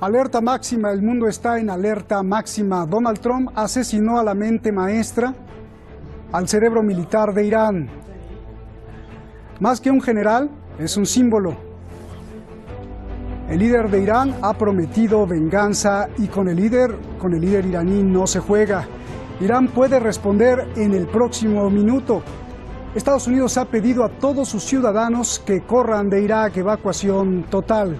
Alerta máxima, el mundo está en alerta máxima. Donald Trump asesinó a la mente maestra, al cerebro militar de Irán. Más que un general, es un símbolo. El líder de Irán ha prometido venganza y con el líder iraní no se juega. Irán puede responder en el próximo minuto. Estados Unidos ha pedido a todos sus ciudadanos que corran de Irak, evacuación total.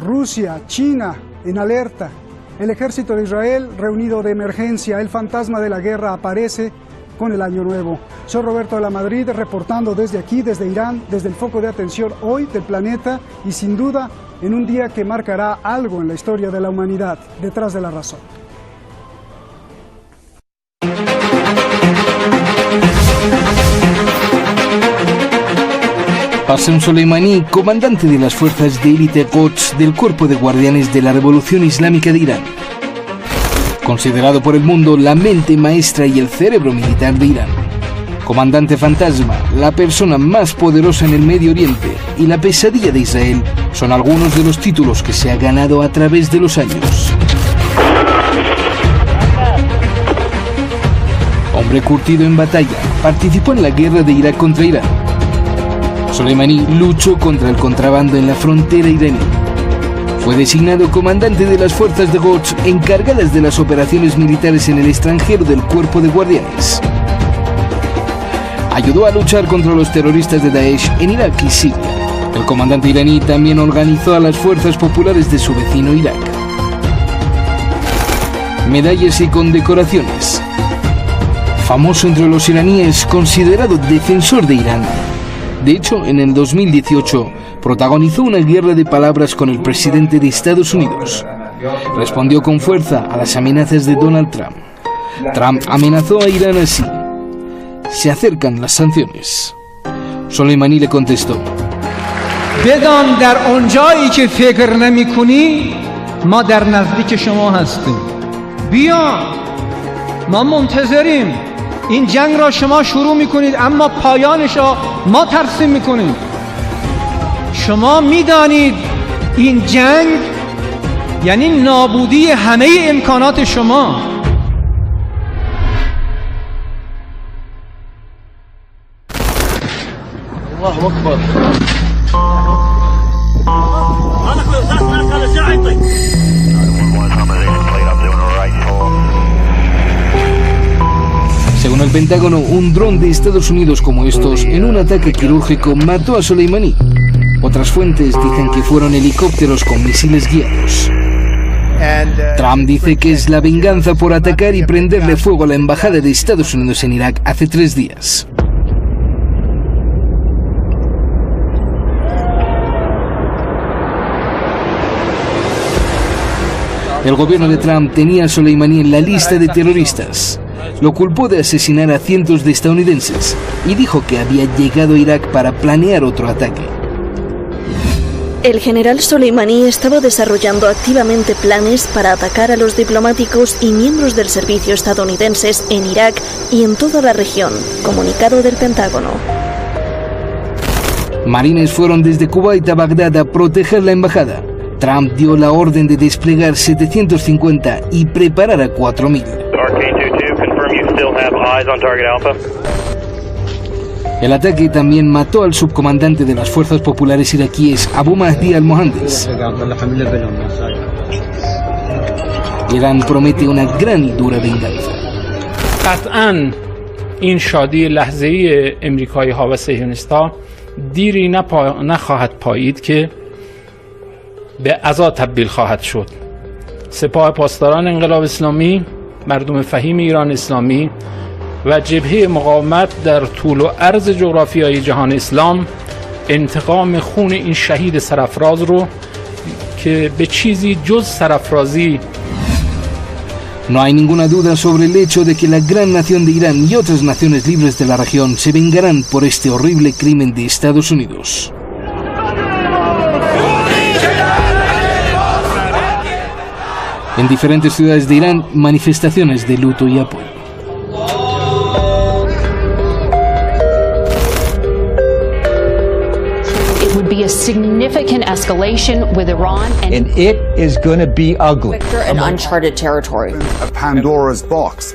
Rusia, China, en alerta. El ejército de Israel reunido de emergencia. El fantasma de la guerra aparece con el año nuevo. Soy Roberto de la Madrid, reportando desde aquí, desde Irán, desde el foco de atención hoy del planeta y sin duda en un día que marcará algo en la historia de la humanidad, detrás de la razón. Qasem Soleimani, comandante de las fuerzas de élite Quds del Cuerpo de Guardianes de la Revolución Islámica de Irán. Considerado por el mundo la mente maestra y el cerebro militar de Irán. Comandante fantasma, la persona más poderosa en el Medio Oriente y la pesadilla de Israel son algunos de los títulos que se ha ganado a través de los años. Hombre curtido en batalla, participó en la guerra de Irak contra Irán. Soleimani luchó contra el contrabando en la frontera iraní. Fue designado comandante de las fuerzas de Quds encargadas de las operaciones militares en el extranjero del Cuerpo de Guardianes. Ayudó a luchar contra los terroristas de Daesh en Irak y Siria. El comandante iraní también organizó a las fuerzas populares de su vecino Irak. Medallas y condecoraciones. Famoso entre los iraníes, considerado defensor de Irán. De hecho, en el 2018, protagonizó una guerra de palabras con el presidente de Estados Unidos. Respondió con fuerza a las amenazas de Donald Trump. Trump amenazó a Irán así: se acercan las sanciones. Soleimani le contestó: بدان در اونجایی که فکر نمی‌کنی ما در نزدیک شما هستیم. بیا ما منتظریم. این جنگ را شما شروع میکنید اما پایانش را ما ترسیم میکنیم. شما میدانید این جنگ یعنی نابودی همه امکانات شما. الله اکبر. Según el Pentágono, un dron de Estados Unidos como estos, en un ataque quirúrgico, mató a Soleimani. Otras fuentes dicen que fueron helicópteros con misiles guiados. Trump dice que es la venganza por atacar y prenderle fuego a la embajada de Estados Unidos en Irak hace 3 días. El gobierno de Trump tenía a Soleimani en la lista de terroristas. Lo culpó de asesinar a cientos de estadounidenses y dijo que había llegado a Irak para planear otro ataque. El general Soleimani estaba desarrollando activamente planes para atacar a los diplomáticos y miembros del servicio estadounidenses en Irak y en toda la región, comunicado del Pentágono. Marines fueron desde Kuwait a Bagdad a proteger la embajada. Trump dio la orden de desplegar 750 y preparar a 4.000. El ataque también mató al subcomandante de las fuerzas populares iraquíes, Abu Mahdi al-Mohandes. Irán promete una gran y dura venganza. قطعاً این شادی لحظه‌ای امریکایی‌ها و صهیونیست‌ها دیری نخواهد پایید که به عزا تبدیل خواهد شد. سپاه پاسداران انقلاب اسلامی، مردم فهیم ایران اسلامی و جبهه مقاومت در طول و عرض جغرافیای جهان اسلام انتقام خون این شهید سرافراز رو که به چیزی جز سرافرازی. No hay ninguna duda sobre el hecho de que la gran nación de Irán y otras naciones libres de la región se vengarán por este horrible crimen de Estados Unidos. En diferentes ciudades de Irán, manifestaciones de luto y apoyo. would be a significant escalation with Iran, And it is going to be ugly. an uncharted territory. A Pandora's box.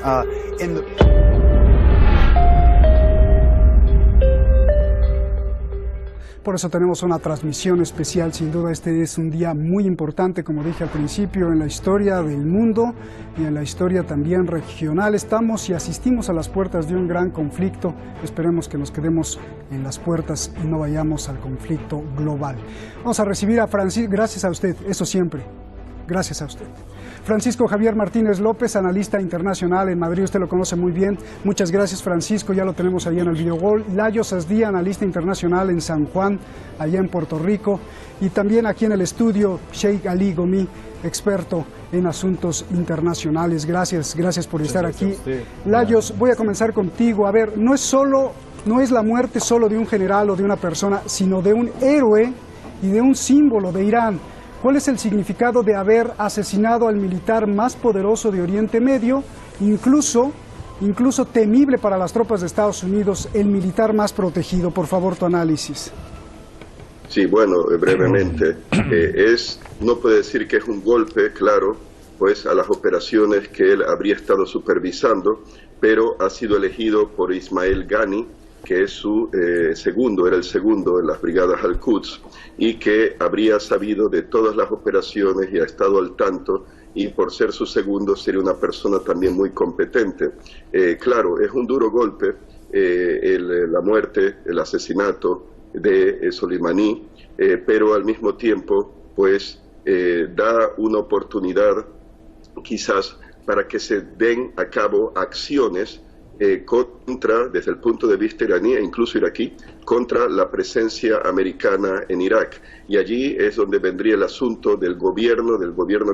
Por eso tenemos una transmisión especial, sin duda este es un día muy importante, como dije al principio, en la historia del mundo y en la historia también regional. Estamos y asistimos a las puertas de un gran conflicto, esperemos que nos quedemos en las puertas y no vayamos al conflicto global. Vamos a recibir a Francisco, gracias a usted, eso siempre, gracias a usted. Francisco Javier Martínez López, analista internacional en Madrid, usted lo conoce muy bien. Muchas gracias, Francisco, ya lo tenemos ahí en el videogol. Layo Sasdía, analista internacional en San Juan, allá en Puerto Rico. Y también aquí en el estudio, Sheikh Ali Gomi, experto en asuntos internacionales. Gracias por estar aquí. Layos, voy a comenzar contigo. A ver, no es la muerte solo de un general o de una persona, sino de un héroe y de un símbolo de Irán. ¿Cuál es el significado de haber asesinado al militar más poderoso de Oriente Medio, incluso temible para las tropas de Estados Unidos, el militar más protegido? Por favor, tu análisis. Sí, bueno, brevemente. No puede decir que es un golpe, claro, pues a las operaciones que él habría estado supervisando, pero ha sido elegido por Ismail Ghani, que es su era el segundo en las brigadas Al-Quds, y que habría sabido de todas las operaciones y ha estado al tanto, y por ser su segundo sería una persona también muy competente. Claro, es un duro golpe la muerte, el asesinato de Soleimani, pero al mismo tiempo pues da una oportunidad quizás para que se den a cabo acciones desde el punto de vista iraní e incluso iraquí, contra la presencia americana en Irak. Y allí es donde vendría el asunto del gobierno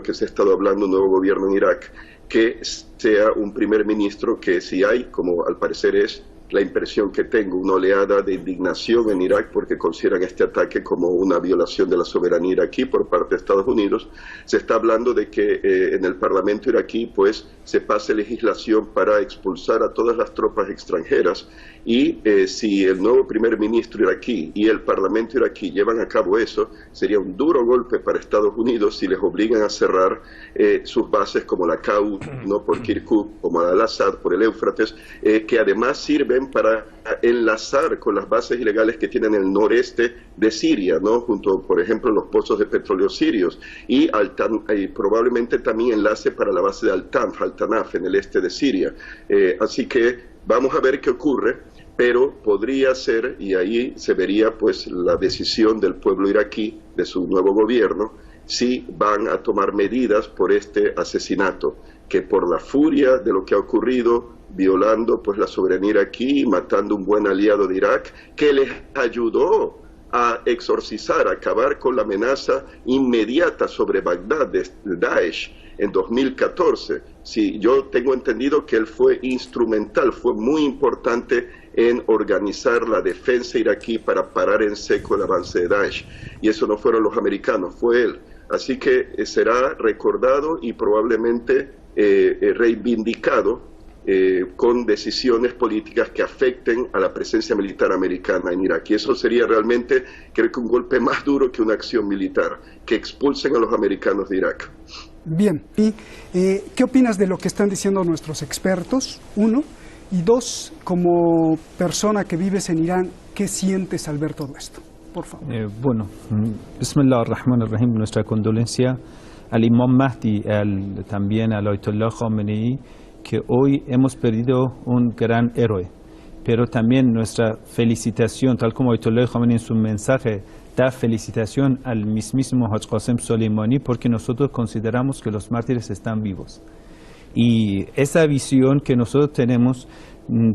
que se ha estado hablando, un nuevo gobierno en Irak, que sea un primer ministro que si hay, como al parecer es la impresión que tengo, una oleada de indignación en Irak porque consideran este ataque como una violación de la soberanía iraquí por parte de Estados Unidos. Se está hablando de que en el Parlamento iraquí pues se pase legislación para expulsar a todas las tropas extranjeras y si el nuevo primer ministro iraquí y el Parlamento iraquí llevan a cabo eso, sería un duro golpe para Estados Unidos si les obligan a cerrar sus bases como la KU, no por Kirkuk, como Al-Assad, por el Éufrates, que además sirven para enlazar con las bases ilegales que tienen en el noreste de Siria, ¿no? Junto, por ejemplo, los pozos de petróleo sirios, y probablemente también enlace para la base de Al-Tanaf, en el este de Siria. Así que vamos a ver qué ocurre, pero podría ser, y ahí se vería pues la decisión del pueblo iraquí, de su nuevo gobierno, si van a tomar medidas por este asesinato, que por la furia de lo que ha ocurrido, violando pues la soberanía iraquí, matando un buen aliado de Irak, que les ayudó a exorcizar, a acabar con la amenaza inmediata sobre Bagdad de Daesh en 2014. Sí, yo tengo entendido que él fue instrumental, fue muy importante en organizar la defensa iraquí para parar en seco el avance de Daesh. Y eso no fueron los americanos, fue él. Así que será recordado y probablemente reivindicado con decisiones políticas que afecten a la presencia militar americana en Irak. Y eso sería realmente, creo que un golpe más duro que una acción militar, que expulsen a los americanos de Irak. Bien, y ¿qué opinas de lo que están diciendo nuestros expertos? Uno, y dos, como persona que vives en Irán, ¿qué sientes al ver todo esto? Por favor. Bueno, Bismillah ar-Rahman ar-Rahim, nuestra condolencia al Imam Mahdi, también al Ayatollah Khomeini, que hoy hemos perdido un gran héroe, pero también nuestra felicitación, tal como Ayatollah Khomeini en su mensaje da felicitación al mismísimo Haj Qasem Soleimani, porque nosotros consideramos que los mártires están vivos. Y esa visión que nosotros tenemos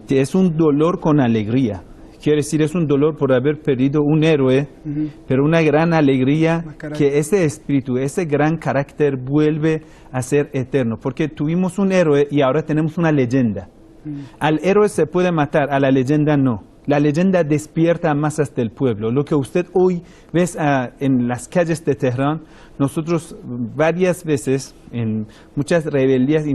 es un dolor con alegría. Quiere decir, es un dolor por haber perdido un héroe, pero una gran alegría que ese espíritu, ese gran carácter vuelve a ser eterno. Porque tuvimos un héroe y ahora tenemos una leyenda. Al héroe se puede matar, a la leyenda no. La leyenda despierta masas del pueblo. Lo que usted hoy ve en las calles de Teherán, nosotros varias veces, en muchas rebeliones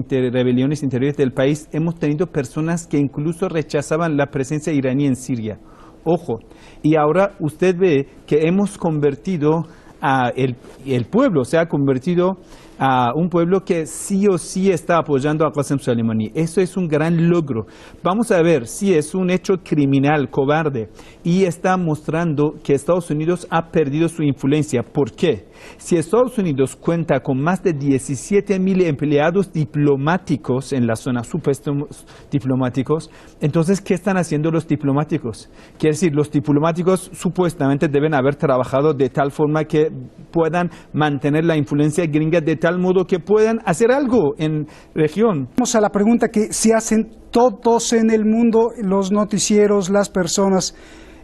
interiores del país, hemos tenido personas que incluso rechazaban la presencia iraní en Siria ojo. Y ahora usted ve que hemos convertido a el pueblo, se ha convertido a un pueblo que sí o sí está apoyando a Qasem Soleimani. Eso es un gran logro. Vamos a ver si es un hecho criminal, cobarde, y está mostrando que Estados Unidos ha perdido su influencia. ¿Por qué? Si Estados Unidos cuenta con más de 17,000 empleados diplomáticos en la zona, supuestos diplomáticos, entonces, ¿qué están haciendo los diplomáticos? Quiere decir, los diplomáticos supuestamente deben haber trabajado de tal forma que puedan mantener la influencia gringa de tal modo que puedan hacer algo en región. Vamos a la pregunta que se hacen todos en el mundo, los noticieros, las personas,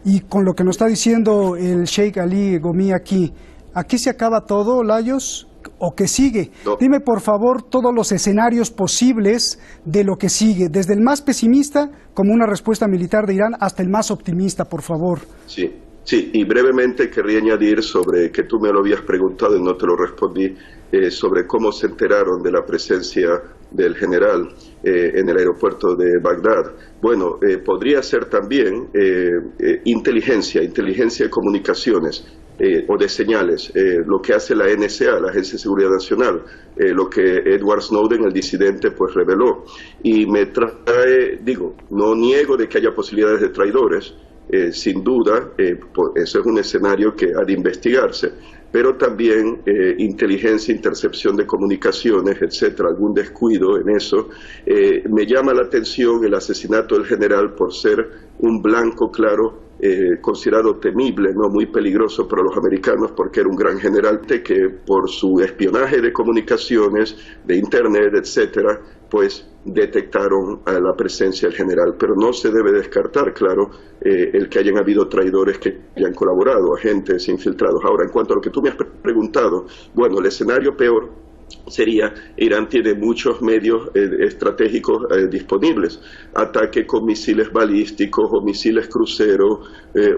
y con lo que nos está diciendo el Sheikh Ali Gomi aquí se acaba todo, Layos, o qué sigue. No. Dime por favor todos los escenarios posibles de lo que sigue, desde el más pesimista como una respuesta militar de Irán hasta el más optimista, por favor. Sí, y brevemente querría añadir sobre que tú me lo habías preguntado y no te lo respondí, sobre cómo se enteraron de la presencia del general en el aeropuerto de Bagdad. Bueno, podría ser también inteligencia de comunicaciones o de señales, lo que hace la NSA, la Agencia de Seguridad Nacional, lo que Edward Snowden, el disidente, pues reveló. Y me trae, no niego de que haya posibilidades de traidores, sin duda, eso es un escenario que ha de investigarse, pero también inteligencia, intercepción de comunicaciones, etcétera, algún descuido en eso. Me llama la atención el asesinato del general por ser un blanco, claro, considerado temible, no muy peligroso para los americanos, porque era un gran general que por su espionaje de comunicaciones, de internet, etcétera, pues detectaron a la presencia del general, pero no se debe descartar, claro, el que hayan habido traidores que hayan colaborado, agentes infiltrados. Ahora, en cuanto a lo que tú me has preguntado, bueno, el escenario peor sería, Irán tiene muchos medios estratégicos disponibles, ataque con misiles balísticos o misiles crucero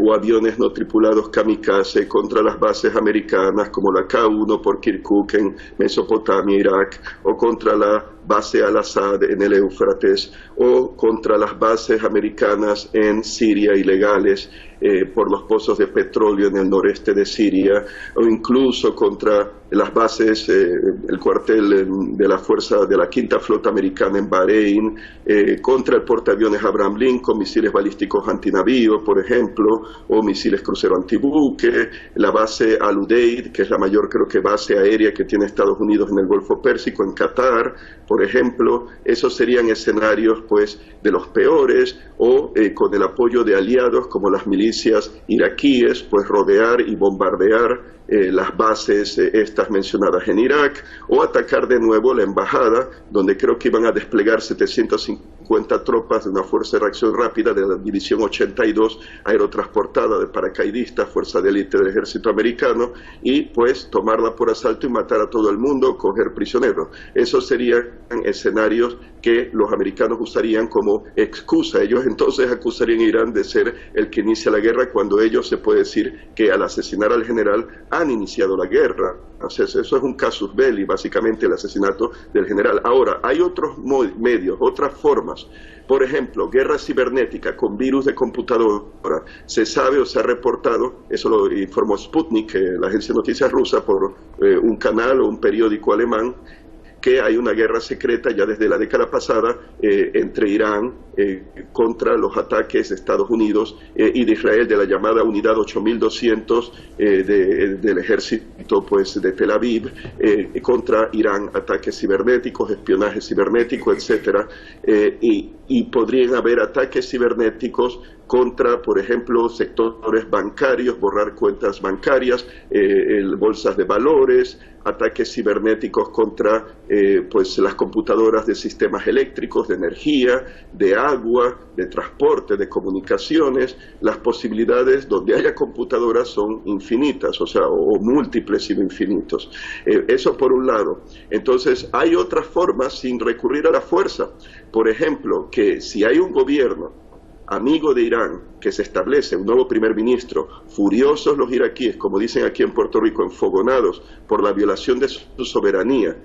o aviones no tripulados kamikaze contra las bases americanas como la K-1 por Kirkuk en Mesopotamia, Irak, o contra la base Al-Assad en el Éufrates, o contra las bases americanas en Siria ilegales por los pozos de petróleo en el noreste de Siria, o incluso contra las bases, el cuartel de la fuerza de la Quinta Flota Americana en Bahrein, contra el portaaviones Abraham Lincoln, misiles balísticos antinavío, por ejemplo, o misiles crucero antibuque, la base Al-Udeid, que es la mayor, creo que, base aérea que tiene Estados Unidos en el Golfo Pérsico, en Qatar, por ejemplo. Esos serían escenarios, pues, de los peores, o con el apoyo de aliados como las milicias iraquíes, pues rodear y bombardear las bases estas mencionadas en Irak, o atacar de nuevo la embajada, donde creo que iban a desplegar 750 tropas de una fuerza de reacción rápida de la División 82 aerotransportada de paracaidistas, fuerza de élite del ejército americano, y pues tomarla por asalto y matar a todo el mundo, coger prisioneros. Esos serían escenarios que los americanos usarían como excusa. Ellos entonces acusarían a Irán de ser el que inicia la guerra, cuando ellos, se puede decir que al asesinar al general han iniciado la guerra. O sea, eso es un casus belli, básicamente el asesinato del general. Ahora, hay otros medios, otras formas. Por ejemplo, guerra cibernética con virus de computadora. Se sabe o se ha reportado, eso lo informó Sputnik, la agencia de noticias rusa, por un canal o un periódico alemán, que hay una guerra secreta ya desde la década pasada entre Irán contra los ataques de Estados Unidos y de Israel, de la llamada Unidad 8200 del ejército, pues, de Tel Aviv, contra Irán, ataques cibernéticos, espionaje cibernético, etcétera, y podrían haber ataques cibernéticos contra, por ejemplo, sectores bancarios, borrar cuentas bancarias, bolsas de valores, ataques cibernéticos contra pues las computadoras de sistemas eléctricos, de energía, de agua, de transporte, de comunicaciones. Las posibilidades donde haya computadoras son infinitas, o sea, o múltiples y infinitos. Eso por un lado. Entonces, hay otras formas sin recurrir a la fuerza. Por ejemplo, que si hay un gobierno amigo de Irán que se establece, un nuevo primer ministro, furiosos los iraquíes, como dicen aquí en Puerto Rico, enfogonados por la violación de su soberanía,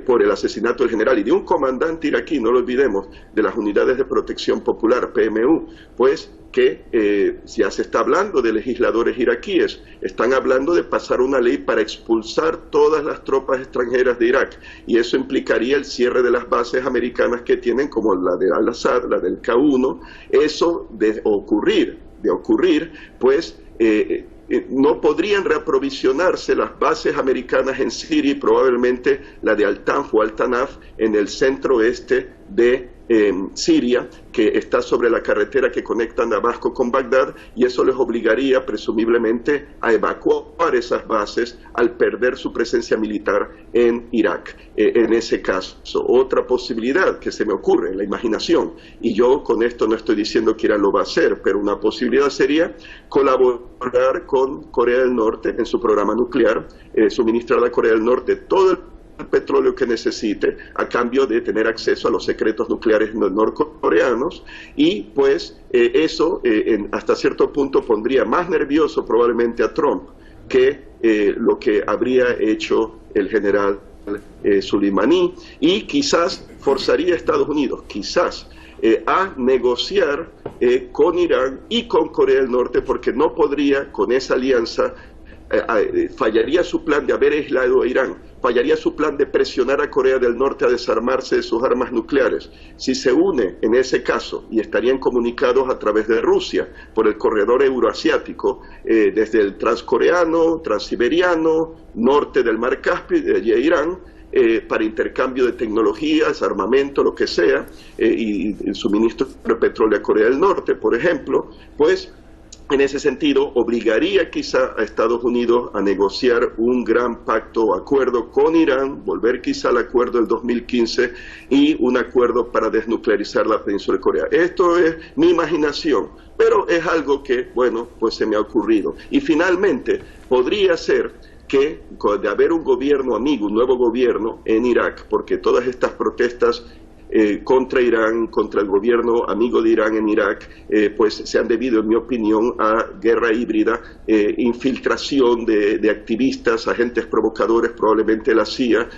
por el asesinato del general y de un comandante iraquí, no lo olvidemos, de las Unidades de Protección Popular, PMU, pues que ya se está hablando de legisladores iraquíes, están hablando de pasar una ley para expulsar todas las tropas extranjeras de Irak, y eso implicaría el cierre de las bases americanas que tienen, como la de Al-Assad, la del K1. Eso de ocurrir, pues no podrían reaprovisionarse las bases americanas en Siria y probablemente la de Al-Tanf o Al-Tanaf en el centro oeste de Siria, que está sobre la carretera que conecta Damasco con Bagdad, y eso les obligaría presumiblemente a evacuar esas bases al perder su presencia militar en Irak. En ese caso, otra posibilidad que se me ocurre en la imaginación, y yo con esto no estoy diciendo que Irán lo va a hacer, pero una posibilidad sería colaborar con Corea del Norte en su programa nuclear, suministrar a Corea del Norte todo el petróleo que necesite a cambio de tener acceso a los secretos nucleares norcoreanos, y pues eso hasta cierto punto pondría más nervioso probablemente a Trump que lo que habría hecho el general Soleimani, y quizás forzaría a Estados Unidos, a negociar con Irán y con Corea del Norte, porque no podría con esa alianza. Fallaría su plan de haber aislado a Irán, fallaría su plan de presionar a Corea del Norte a desarmarse de sus armas nucleares. Si se une en ese caso, y estarían comunicados a través de Rusia por el corredor euroasiático, desde el transcoreano, transiberiano, norte del mar Caspio y de allí a Irán, para intercambio de tecnologías, armamento, lo que sea, y el suministro de petróleo a Corea del Norte, por ejemplo, pues en ese sentido obligaría quizá a Estados Unidos a negociar un gran pacto o acuerdo con Irán, volver quizá al acuerdo del 2015 y un acuerdo para desnuclearizar la península de Corea. Esto es mi imaginación, pero es algo que, bueno, pues se me ha ocurrido. Y finalmente, podría ser que de haber un gobierno amigo, un nuevo gobierno en Irak, porque todas estas protestas contra Irán, contra el gobierno amigo de Irán en Irak, pues se han debido, en mi opinión, a guerra híbrida, infiltración de activistas, agentes provocadores, probablemente la CIA,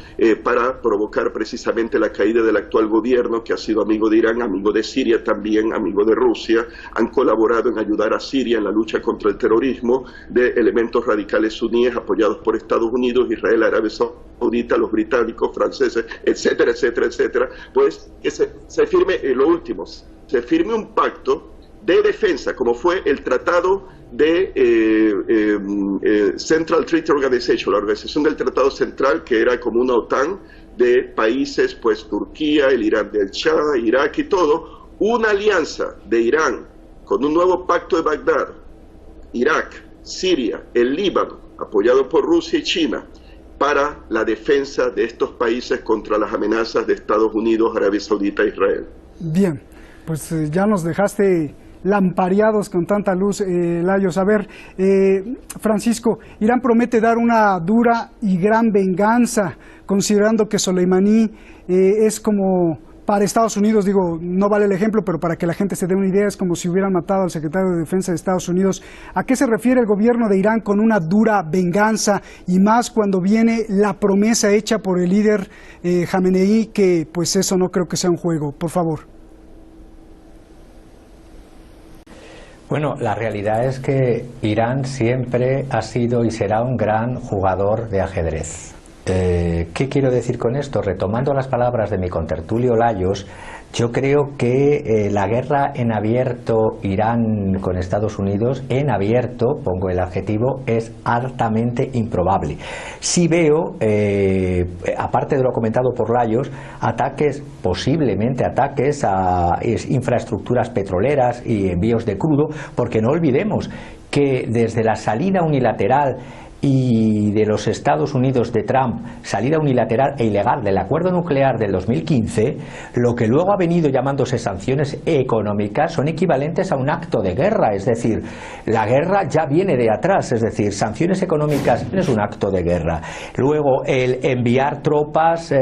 para provocar precisamente la caída del actual gobierno, que ha sido amigo de Irán, amigo de Siria también, amigo de Rusia. Han colaborado en ayudar a Siria en la lucha contra el terrorismo de elementos radicales suníes apoyados por Estados Unidos, Israel, Arabia Saudita, los británicos, franceses, etcétera, etcétera, etcétera. Pues que se firme, lo último, se firme un pacto de defensa, como fue el tratado de Central Treaty Organization, la organización del Tratado Central, que era como una OTAN de países, pues Turquía, el Irán del Shah, Irak y todo, una alianza de Irán con un nuevo pacto de Bagdad, Irak, Siria, el Líbano, apoyado por Rusia y China, para la defensa de estos países contra las amenazas de Estados Unidos, Arabia Saudita e Israel. Bien, pues ya nos dejaste lampareados con tanta luz, Layos. A ver, Francisco, Irán promete dar una dura y gran venganza, considerando que Soleimani es como... Para Estados Unidos, digo, no vale el ejemplo, pero para que la gente se dé una idea, es como si hubieran matado al secretario de Defensa de Estados Unidos. ¿A qué se refiere el gobierno de Irán con una dura venganza? Y más cuando viene la promesa hecha por el líder Jamenei, que pues eso no creo que sea un juego. Por favor. Bueno, la realidad es que Irán siempre ha sido y será un gran jugador de ajedrez. ¿Qué quiero decir con esto? Retomando las palabras de mi contertulio Layos, yo creo que la guerra en abierto Irán con Estados Unidos, en abierto, pongo el adjetivo, es altamente improbable. Sí veo, aparte de lo comentado por Layos, posiblemente ataques a infraestructuras petroleras y envíos de crudo, porque no olvidemos que desde la salida unilateral y de los Estados Unidos de Trump, salida unilateral e ilegal del acuerdo nuclear del 2015, lo que luego ha venido llamándose sanciones económicas son equivalentes a un acto de guerra, es decir, la guerra ya viene de atrás, es decir, sanciones económicas es un acto de guerra. Luego el enviar tropas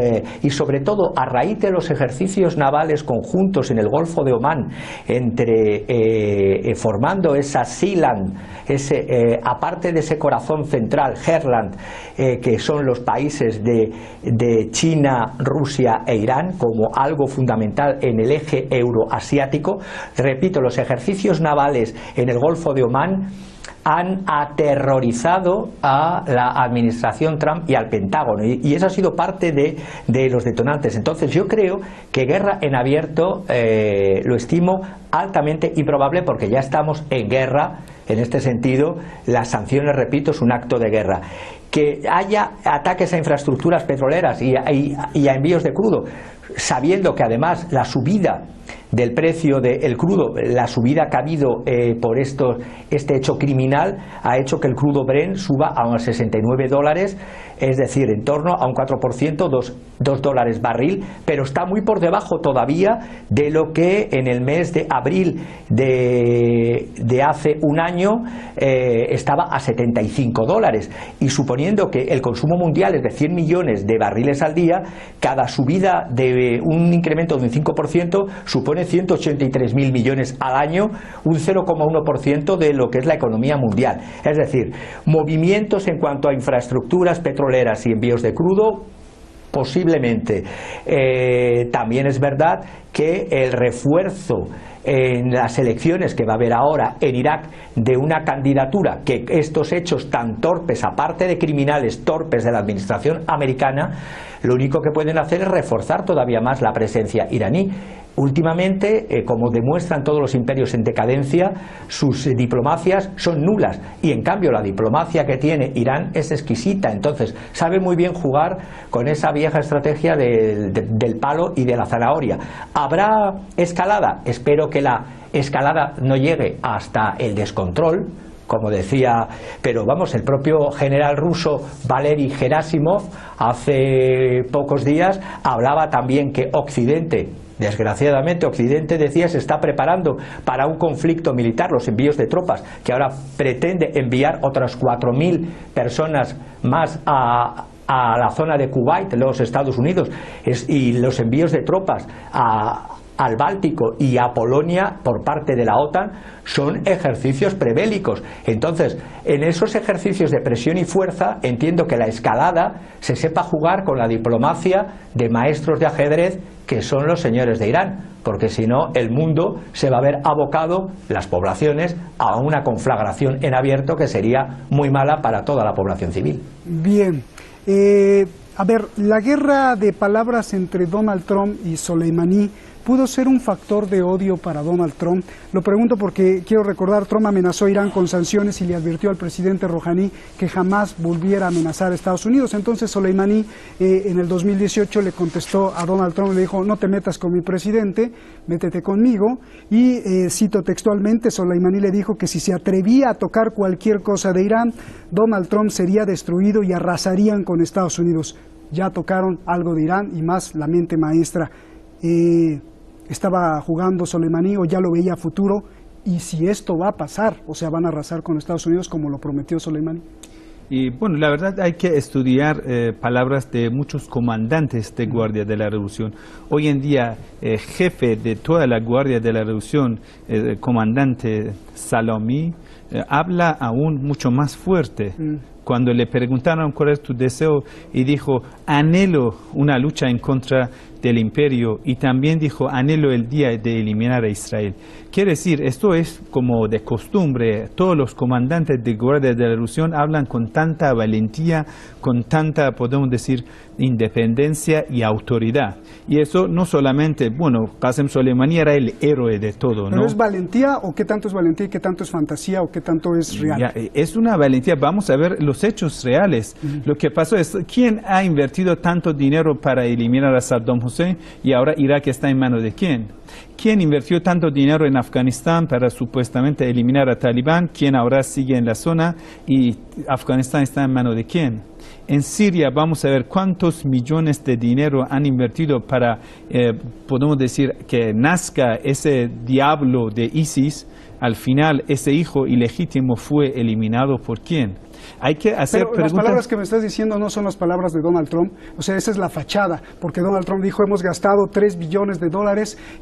y sobre todo a raíz de los ejercicios navales conjuntos en el Golfo de Omán, formando esa Sealand, aparte de ese corazón central central, Herland, que son los países de China, Rusia e Irán, como algo fundamental en el eje euroasiático. Repito, los ejercicios navales en el Golfo de Omán han aterrorizado a la administración Trump y al Pentágono, y eso ha sido parte de los detonantes. Entonces yo creo que guerra en abierto lo estimo altamente improbable, porque ya estamos en guerra. En este sentido, las sanciones, repito, es un acto de guerra. Que haya ataques a infraestructuras petroleras y a envíos de crudo, sabiendo que además la subida del precio del crudo, la subida que ha habido por este hecho criminal, ha hecho que el crudo Brent suba a unos $69, es decir, en torno a un 4%, $2 barril, pero está muy por debajo todavía de lo que en el mes de abril de hace un año estaba a $75, y suponiendo que el consumo mundial es de 100 millones de barriles al día, cada subida de un incremento de un 5% supone 183.000 millones al año, un 0,1% de lo que es la economía mundial. Es decir, movimientos en cuanto a infraestructuras petroleras y envíos de crudo, posiblemente. También es verdad que el refuerzo en las elecciones que va a haber ahora en Irak de una candidatura, que estos hechos tan torpes, aparte de criminales torpes de la administración americana, lo único que pueden hacer es reforzar todavía más la presencia iraní. Últimamente, como demuestran todos los imperios en decadencia, sus diplomacias son nulas, y en cambio la diplomacia que tiene Irán es exquisita. Entonces sabe muy bien jugar con esa vieja estrategia del palo y de la zanahoria. ¿Habrá escalada? Espero que la escalada no llegue hasta el descontrol, como decía, pero vamos, el propio general ruso Valery Gerasimov hace pocos días hablaba también que Occidente, desgraciadamente Occidente, decía, se está preparando para un conflicto militar, los envíos de tropas, que ahora pretende enviar otras 4.000 personas más a la zona de Kuwait, los Estados Unidos, y los envíos de tropas al Báltico y a Polonia por parte de la OTAN son ejercicios prebélicos. Entonces, en esos ejercicios de presión y fuerza, entiendo que la escalada se sepa jugar con la diplomacia de maestros de ajedrez que son los señores de Irán, porque si no el mundo se va a ver abocado, las poblaciones, a una conflagración en abierto que sería muy mala para toda la población civil. Bien, a ver, la guerra de palabras entre Donald Trump y Soleimani pudo ser un factor de odio para Donald Trump. Lo pregunto porque quiero recordar, Trump amenazó a Irán con sanciones y le advirtió al presidente Rouhani que jamás volviera a amenazar a Estados Unidos. Entonces Soleimani en el 2018 le contestó a Donald Trump, le dijo: no te metas con mi presidente, métete conmigo. Y cito textualmente, Soleimani le dijo que si se atrevía a tocar cualquier cosa de Irán, Donald Trump sería destruido y arrasarían con Estados Unidos. Ya tocaron algo de Irán y más la mente maestra. ¿Estaba jugando Soleimani o ya lo veía a futuro? Y si esto va a pasar, o sea, van a arrasar con Estados Unidos como lo prometió Soleimani. Y bueno, la verdad hay que estudiar palabras de muchos comandantes de Guardia de la Revolución. Hoy en día, jefe de toda la Guardia de la Revolución, el comandante Salami, habla aún mucho más fuerte. Cuando le preguntaron cuál es tu deseo, y dijo: anhelo una lucha en contra del imperio, y también dijo: anhelo el día de eliminar a Israel. Quiere decir, esto es como de costumbre, todos los comandantes de Guardia de la Revolución hablan con tanta valentía, con tanta, podemos decir, independencia y autoridad. Y eso no solamente, bueno, Qasem Soleimani era el héroe de todo, ¿no? ¿Pero es valentía o qué tanto es valentía y qué tanto es fantasía o qué tanto es real? Ya, es una valentía. Vamos a ver los hechos reales. Lo que pasó es, ¿quién ha invertido tanto dinero para eliminar a Saddam Hussein? Y ahora Irak está en manos de ¿quién? ¿Quién invirtió tanto dinero en Afganistán para supuestamente eliminar a Talibán? ¿Quién ahora sigue en la zona? Y Afganistán está en manos de ¿quién? En Siria vamos a ver cuántos millones de dinero han invertido para, podemos decir, que nazca ese diablo de ISIS. Al final ese hijo ilegítimo fue eliminado ¿por quién? Hay que hacer Pero las palabras que me estás diciendo no son las palabras de Donald Trump, o sea, esa es la fachada, porque Donald Trump dijo: hemos gastado $3 billones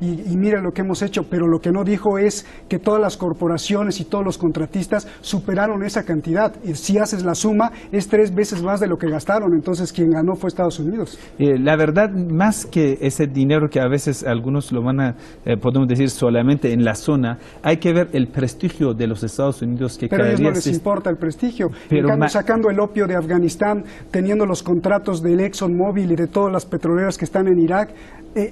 y y mira lo que hemos hecho, pero lo que no dijo es que todas las corporaciones y todos los contratistas superaron esa cantidad. Y si haces la suma, es 3 veces más de lo que gastaron, entonces quien ganó fue Estados Unidos. La verdad, más que ese dinero que a veces algunos lo van a, podemos decir, solamente en la zona, hay que ver el prestigio de los Estados Unidos que pero cada a ellos día no les importa el prestigio. Pero en cambio, sacando el opio de Afganistán, teniendo los contratos del ExxonMobil y de todas las petroleras que están en Irak,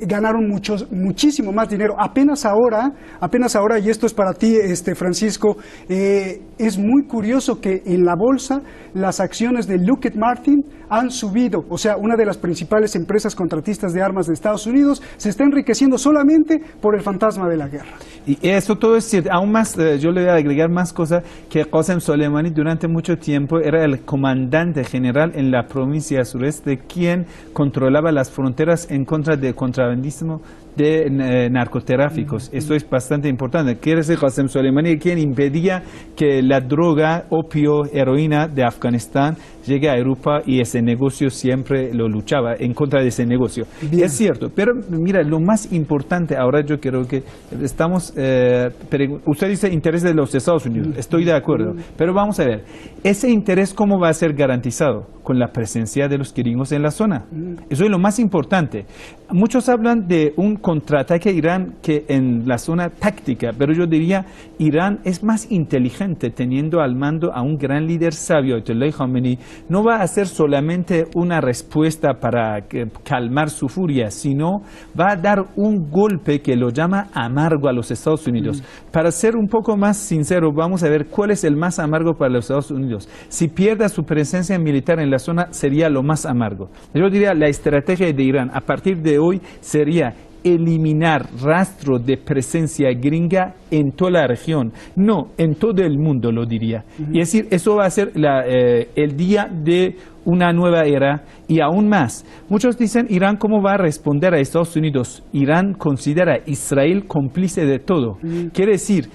ganaron muchísimo más dinero. Apenas ahora, y esto es para ti, Francisco, es muy curioso que en la bolsa las acciones de Lockheed Martin han subido, o sea, una de las principales empresas contratistas de armas de Estados Unidos se está enriqueciendo solamente por el fantasma de la guerra. Y eso todo es cierto. Aún más, yo le voy a agregar más cosas, que Qasem Soleimani durante mucho tiempo era el comandante general en la provincia sureste, quien controlaba las fronteras en contra de contrabandismo de narcotráficos. Esto es bastante importante. Quiere decir Qasem Soleimani quien impedía que la droga, opio, heroína de Afganistán llegue a Europa, y ese negocio siempre lo luchaba en contra de ese negocio. Bien. Es cierto, pero mira, lo más importante ahora yo creo que estamos, usted dice interés de los Estados Unidos, estoy de acuerdo, pero vamos a ver, ese interés cómo va a ser garantizado con la presencia de los gringos en la zona. Eso es lo más importante. Muchos hablan de un contraataque a Irán que en la zona táctica, pero yo diría Irán es más inteligente teniendo al mando a un gran líder sabio, Ayatollah Khamenei. No va a ser solamente una respuesta para calmar su furia, sino va a dar un golpe que lo llama amargo a los Estados Unidos. Para ser un poco más sincero, vamos a ver cuál es el más amargo para los Estados Unidos. Si pierda su presencia militar en la zona, sería lo más amargo. Yo diría la estrategia de Irán a partir de hoy sería eliminar rastro de presencia gringa en toda la región, no en todo el mundo, lo diría. Y es decir, eso va a ser el día de una nueva era. Y aún más, muchos dicen Irán cómo va a responder a Estados Unidos. Irán considera a Israel cómplice de todo. Quiere decir,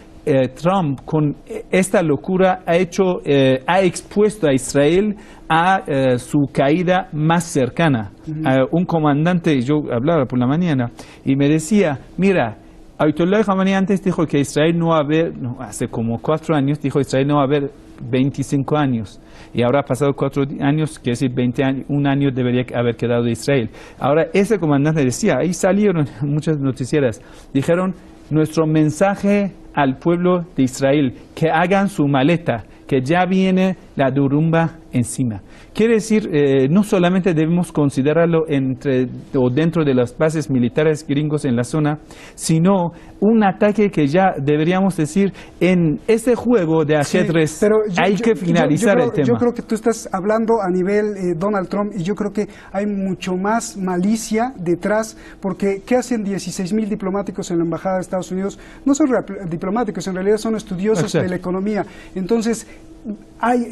Trump con esta locura ha expuesto a Israel a su caída más cercana. Un comandante, yo hablaba por la mañana y me decía, mira, Ayatollah Khamenei antes dijo que Israel no va a haber, hace como 4 años dijo Israel no va a haber 25 años, y ahora ha pasado 4 años, quiere decir 21 años debería haber quedado de Israel. Ahora ese comandante decía, ahí salieron muchas noticieras, dijeron, nuestro mensaje al pueblo de Israel, que hagan su maleta, que ya viene la derrumba encima. Quiere decir, no solamente debemos considerarlo dentro de las bases militares gringos en la zona, sino un ataque que ya deberíamos decir, en ese juego de ajedrez, sí, pero hay que finalizar el tema. Yo creo que tú estás hablando a nivel Donald Trump, y yo creo que hay mucho más malicia detrás, porque ¿qué hacen 16,000 diplomáticos en la Embajada de Estados Unidos? No son diplomáticos, en realidad son estudiosos de la economía. Entonces,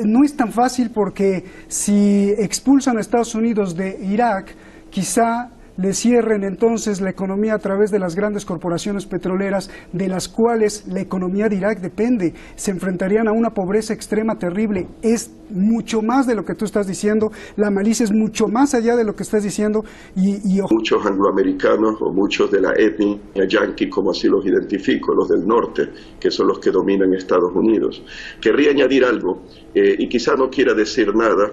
no es tan fácil, porque si expulsan a Estados Unidos de Irak, quizá le cierren entonces la economía a través de las grandes corporaciones petroleras, de las cuales la economía de Irak depende. Se enfrentarían a una pobreza extrema terrible. Es mucho más de lo que tú estás diciendo, la malicia es mucho más allá de lo que estás diciendo. Muchos angloamericanos o muchos de la etnia yanqui, como así los identifico, los del norte, que son los que dominan Estados Unidos. Querría añadir algo, y quizá no quiera decir nada.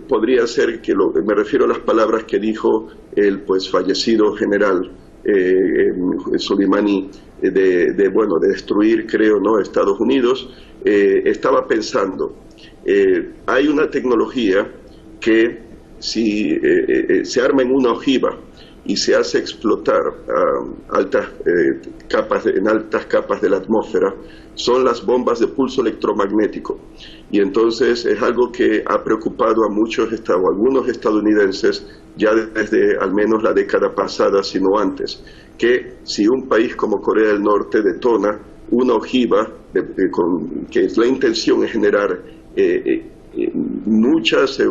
Podría ser que me refiero a las palabras que dijo el fallecido general Soleimani de destruir, creo, ¿no?, Estados Unidos. Estaba pensando, hay una tecnología que si se arma en una ojiva y se hace explotar en altas capas de la atmósfera, son las bombas de pulso electromagnético. Y entonces es algo que ha preocupado a algunos estadounidenses ya desde al menos la década pasada, si no antes, que si un país como Corea del Norte detona una ojiva, que la intención es generar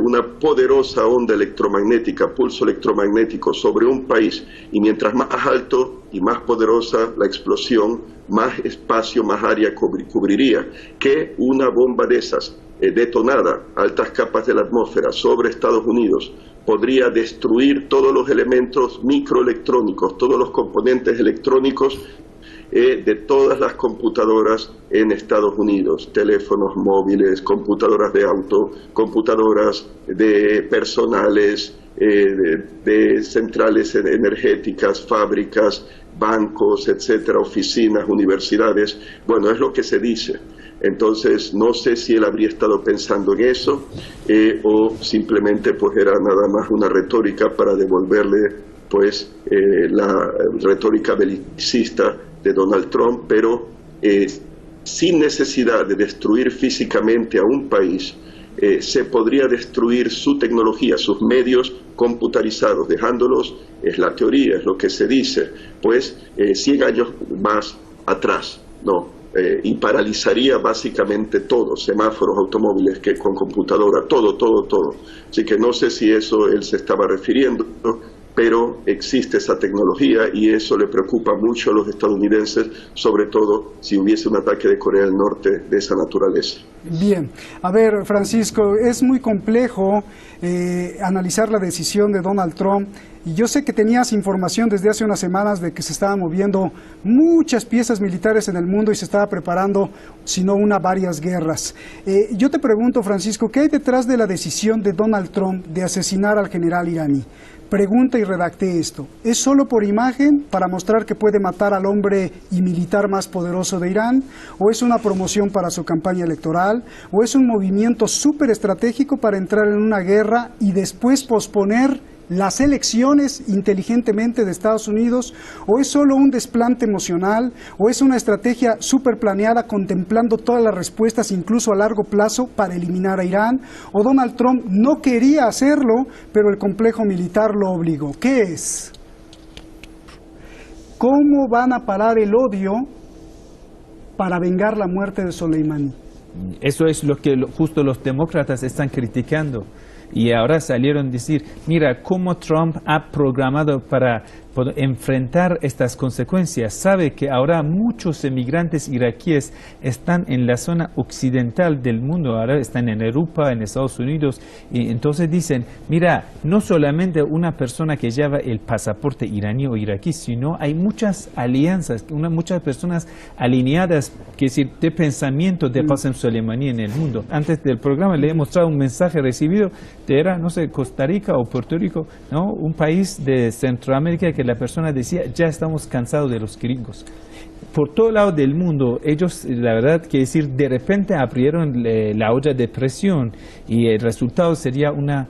una poderosa onda electromagnética, pulso electromagnético sobre un país, y mientras más alto y más poderosa la explosión, más espacio, más área cubriría, que una bomba de esas detonada a altas capas de la atmósfera sobre Estados Unidos podría destruir todos los elementos microelectrónicos, todos los componentes electrónicos de todas las computadoras en Estados Unidos, teléfonos móviles, computadoras de auto, computadoras de personales, de centrales energéticas, fábricas, bancos, etcétera, oficinas, universidades. Bueno, es lo que se dice. Entonces, no sé si él habría estado pensando en eso o simplemente pues era nada más una retórica para devolverle pues la retórica belicista de Donald Trump, pero sin necesidad de destruir físicamente a un país, se podría destruir su tecnología, sus medios computarizados, dejándolos, es la teoría, es lo que se dice, pues 100 años más atrás, ¿no? Y paralizaría básicamente todo, semáforos, automóviles que con computadora, todo. Así que no sé si eso él se estaba refiriendo, pero existe esa tecnología y eso le preocupa mucho a los estadounidenses, sobre todo si hubiese un ataque de Corea del Norte de esa naturaleza. Bien, a ver, Francisco, es muy complejo analizar la decisión de Donald Trump, y yo sé que tenías información desde hace unas semanas de que se estaban moviendo muchas piezas militares en el mundo y se estaba preparando, si no una, varias guerras. Yo te pregunto, Francisco, ¿qué hay detrás de la decisión de Donald Trump de asesinar al general iraní? Pregunta y redacté esto. ¿Es solo por imagen, para mostrar que puede matar al hombre y militar más poderoso de Irán? ¿O es una promoción para su campaña electoral? ¿O es un movimiento súper estratégico para entrar en una guerra y después posponer las elecciones inteligentemente de Estados Unidos? ¿O es solo un desplante emocional? ¿O es una estrategia súper planeada contemplando todas las respuestas, incluso a largo plazo, para eliminar a Irán? ¿O Donald Trump no quería hacerlo, pero el complejo militar lo obligó? ¿Qué es? ¿Cómo van a parar el odio para vengar la muerte de Soleimani? Eso es lo que justo los demócratas están criticando. Y ahora salieron a decir, mira cómo Trump ha programado para enfrentar estas consecuencias. Sabe que ahora muchos emigrantes iraquíes están en la zona occidental del mundo, ahora están en Europa, en Estados Unidos, y entonces dicen, mira, no solamente una persona que lleva el pasaporte iraní o iraquí, sino hay muchas alianzas, muchas personas alineadas, que decir, de pensamiento de Qasem Soleimani en el mundo. Antes del programa le he mostrado un mensaje recibido de, era, no sé, Costa Rica o Puerto Rico, ¿no? Un país de Centroamérica que la persona decía, ya estamos cansados de los gringos. Por todo lado del mundo, ellos, la verdad, que decir, de repente abrieron la olla de presión y el resultado sería una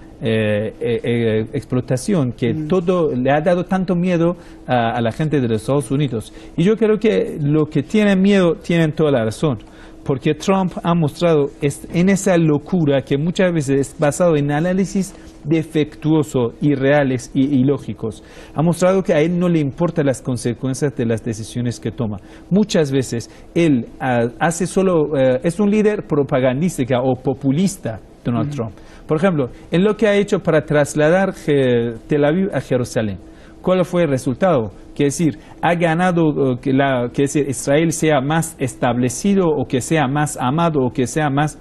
explotación que todo le ha dado tanto miedo a la gente de los Estados Unidos. Y yo creo que lo que tienen miedo tienen toda la razón, porque Trump ha mostrado en esa locura que muchas veces es basado en análisis defectuosos, irreales y ilógicos. Ha mostrado que a él no le importan las consecuencias de las decisiones que toma. Muchas veces él hace solo, es un líder propagandística o populista, Donald Trump. Por ejemplo, en lo que ha hecho para trasladar Tel Aviv a Jerusalén. ¿Cuál fue el resultado? Que decir, ha ganado que decir, Israel sea más establecido o que sea más amado o que sea más